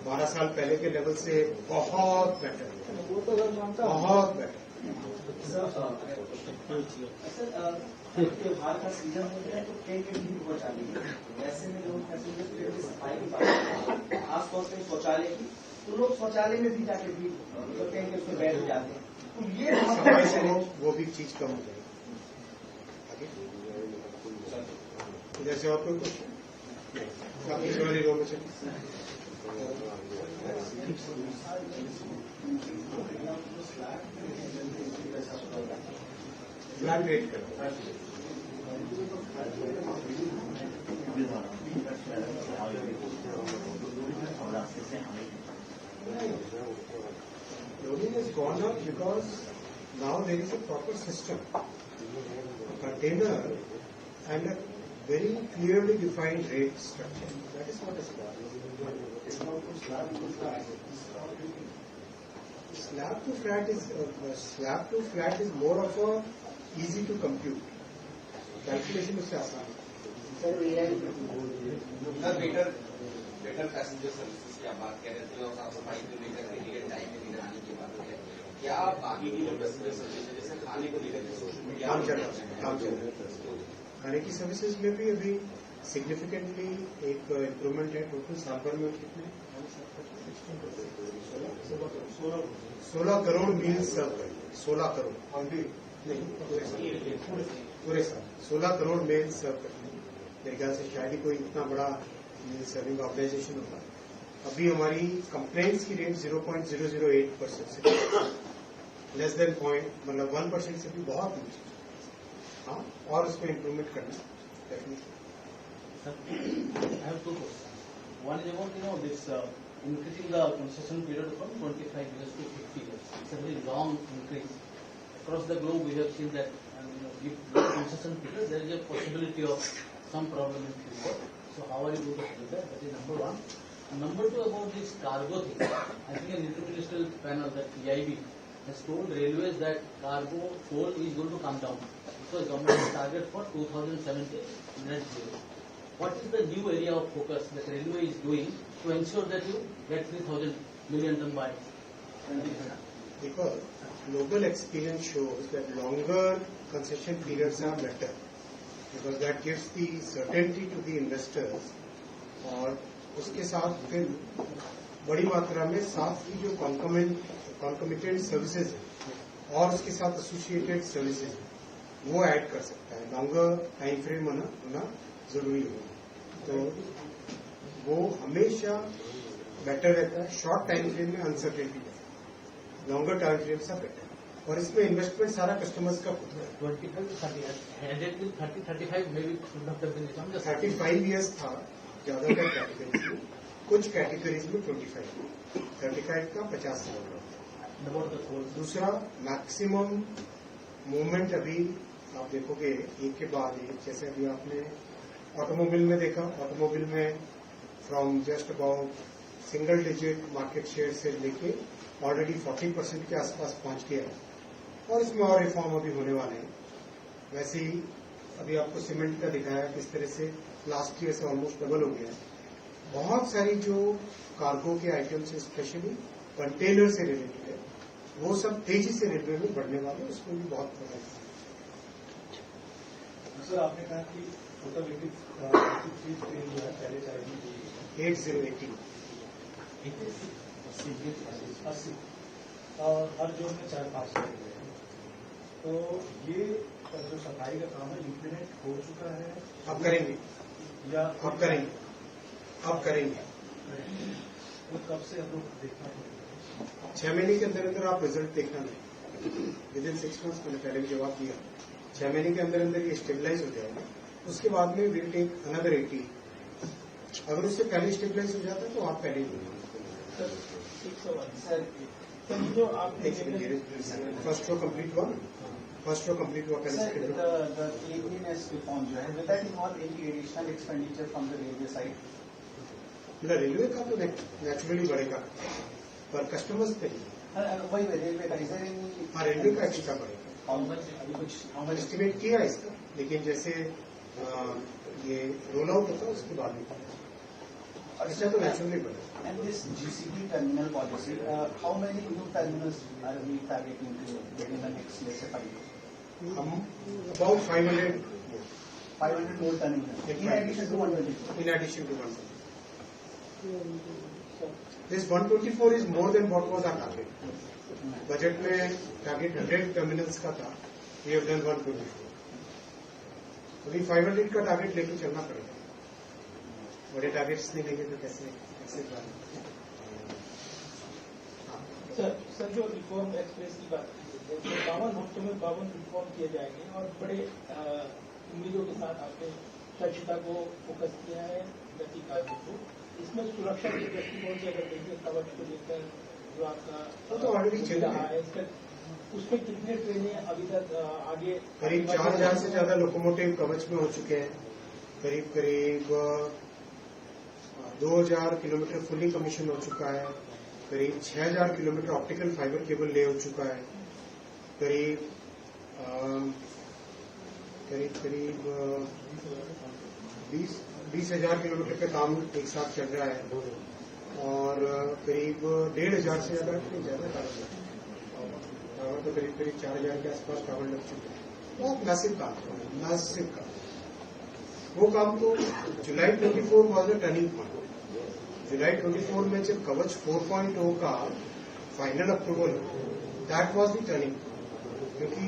12 साल पहले के लेवल से बहुत बेटर, वो तो सर मानता हूं। बहुत बेटर। त्योहार का सीजन हो गया है तो ट्रेन की भीड़ बहुत जाती है। वैसे में जो पैसेंजर ट्रेन की सफाई की बात खासतौर से शौचालय की, तो लोग शौचालय में भी जाके भी ट्रेन के उसमें बैठ जाते हैं। तो ये सफाई से वो भी चीज कम हो जाएगी। जैसे और कोई क्वेश्चन आप पिछले वाली रो में चलिए। फ्लैट वेट करो। Loading has gone up because now there is a proper system, a container and a very clearly defined rate structure. That is what is gone. Slab to flat is more of a easy to compute. Calculation उससे आसान है। Better passenger services की आप बात कह रहे थे और साफ सफाई को लेकर के टाइम में निगरानी की बात है, क्या बाकी की जो पैसेंजर सर्विस है जैसे खाने को लेकर के सोशल मीडिया काम चल रहा है। खाने की सर्विसेज में भी अभी सिग्निफिकेंटली एक इम्प्रूवमेंट है। टोटल साल भर में कितने 16 करोड़ मील्स सर्व करेंगे। 16 करोड़ नहीं पूरे साल 16 करोड़ मील्स सर्व करेंगे। मेरे ख्याल से शायद ही कोई इतना बड़ा मील सर्विंग ऑर्गेनाइजेशन होगा। अभी हमारी कंप्लेंट्स की रेट 0.008% से लेस देन पॉइंट मतलब 1% से भी बहुत नीचे। हाँ, और उसमें इम्प्रूवमेंट करना definitely. I have two questions. One is about this increasing the concession period from 25 years to 50 years. It's a very long increase. Across the globe, we have seen that if long concession period, there is a possibility of some problem in future. So how are you going to handle that? That is number one. And number two, about this cargo thing. I think an interministerial panel, that EIB, has told railways that cargo toll is going to come down because government has target for 2070 net zero. What is the new area of focus that railway is doing to ensure that you get 3,000 million ton by 2030? Because global experience shows that longer concession periods are better because that gives the certainty to the investors और उसके साथ फिर बड़ी मात्रा में साथ की जो कॉन्कमिटेंट सर्विसेज है और उसके साथ एसोसिएटेड सर्विसेज है वो ऐड कर सकता है। लॉन्गर टाइम फ्रेम होना जरूरी होगा तो वो हमेशा बेटर रहता है। शॉर्ट टाइम फ्रेम में अनसर्टेनिटी रहता है, लॉन्गर टाइम फ्रेम से बेटर और इसमें इन्वेस्टमेंट सारा कस्टमर्स का होता है। 35 ईयर्स था ज्यादातर कैटेगरीज में, कुछ कैटेगरीज में 35 का 50 साल का। दूसरा मैक्सिमम मूवमेंट अभी आप देखोगे एक के बाद एक, जैसे अभी आपने ऑटोमोबाइल में देखा, ऑटोमोबाइल में from just about single digit market share से लेके ऑलरेडी 40% के आसपास पहुंच गया है और इसमें और रिफॉर्म अभी होने वाले हैं। वैसे ही अभी आपको सीमेंट का दिखाया किस तरह से लास्ट ईयर से ऑलमोस्ट डबल हो गया है। बहुत सारी जो कार्गो के आइटम्स स्पेशली कंटेनर से रिलेटेड है वो सब तेजी से रेलवे में बढ़ने वाले, उसमें भी बहुत प्रभाव है। सर आपने कहा कि टोटल ट्रेन जो है पहले चलेगी 8080 और हर जोन में 4-5 ट्रेन है। तो ये जो सफाई का काम है इम्प्लीमेंट हो चुका है, अब करेंगे या अब करेंगे वो कब से हम लोग देखना पड़ेगा? 6 महीने के अंदर अंदर आप रिजल्ट देखना नहीं, विद इन 6 मंथ्स। मैंने पहले भी जवाब दिया, 6 महीने के अंदर अंदर ये स्टेबलाइज हो जाएगा। उसके बाद में विल टेक अनदर 80। अगर उससे पहले स्टेबलाइज हो जाता है तो आप पहले ही जो आपने फर्स्ट रो कंप्लीट हुआ Sir, the cleanliness reform जो है, will that involve any additional expenditure from the railway side? Railway का तो नेचुरली बढ़ेगा पर कस्टमर्स पे वही रेलवे का is there any? हाँ, रेलवे का एक्स्ट्रा बढ़ेगा। How much एस्टिमेट किया इसका, लेकिन जैसे ये रोल आउट होता है उसके बाद में इससे तो नेचुरली बढ़ेगा। And this GCT terminal policy, how many new terminals are we targeting to get in the next, let's say, 5 years? हम about 500 more terminals, in addition to 124. in addition to 124. This 124 is more than what was our target. Budget में target 100 terminals का था, we have done 124. अभी 500 का target लेके चलना पड़ेगा। बड़े टारगेट्स नहीं लेंगे तो कैसे सर जो रिफॉर्म एक्सप्रेस की बात की, 52 हफ्तों में 52 रिफॉर्म किए जाएंगे और बड़े उम्मीदों के साथ आपने स्वच्छता को फोकस किया है, गति कार्यों को। इसमें सुरक्षा के दृष्टिकोण से अगर देखिए कवच को लेकर जो आपका तो ऑलरेडी चल रहा है, उसमें कितने ट्रेनें अभी तक आगे? करीब 4000 से ज्यादा लोकोमोटिव कवच में हो चुके हैं। करीब 2000 किलोमीटर फुली कमीशन हो चुका है। करीब 6000 किलोमीटर ऑप्टिकल फाइबर केबल ले हो चुका है। करीब 20,000 किलोमीटर पे काम एक साथ चल रहा है और करीब 1,500 से ज्यादा टावर तो करीब 4000 के आसपास टावर लग चुके हैं। बहुत मैसिव काम। वो काम तो जुलाई 24 वॉज अ टर्निंग पॉइंट। जुलाई 24 में जब कवच 4.0 का final approval that was the turning, क्योंकि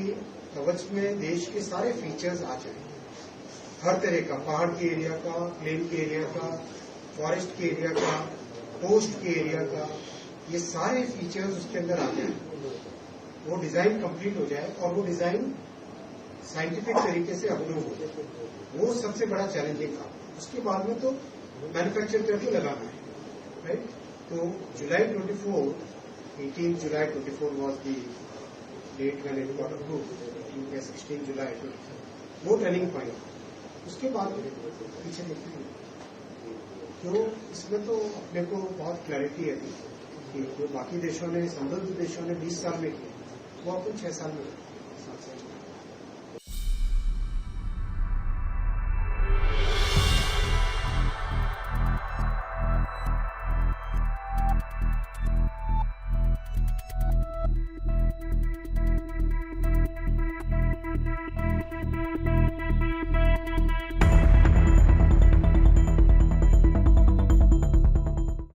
कवच में देश के सारे फीचर्स आ जाए, हर तरह का, पहाड़ के एरिया का, प्लेन के एरिया का, फॉरेस्ट के एरिया का, कोस्ट के एरिया का, ये सारे फीचर्स उसके अंदर आ जाए, वो डिजाइन कंप्लीट हो जाए और वो डिजाइन साइंटिफिक तरीके से अप्रूव हो जाए, वो सबसे बड़ा चैलेंजिंग काम। उसके बाद में तो मैन्युफैक्चर करके लगाना है, राइट। तो जुलाई 24, 18 जुलाई 24 was the date when it got approved, 16 जुलाई 24 वो टर्निंग पॉइंट। उसके बाद पीछे देखिए, तो इसमें तो अपने को बहुत क्लैरिटी है कि जो बाकी देशों ने, समृद्ध देशों ने 20 साल में किया, वो अपन 6 साल में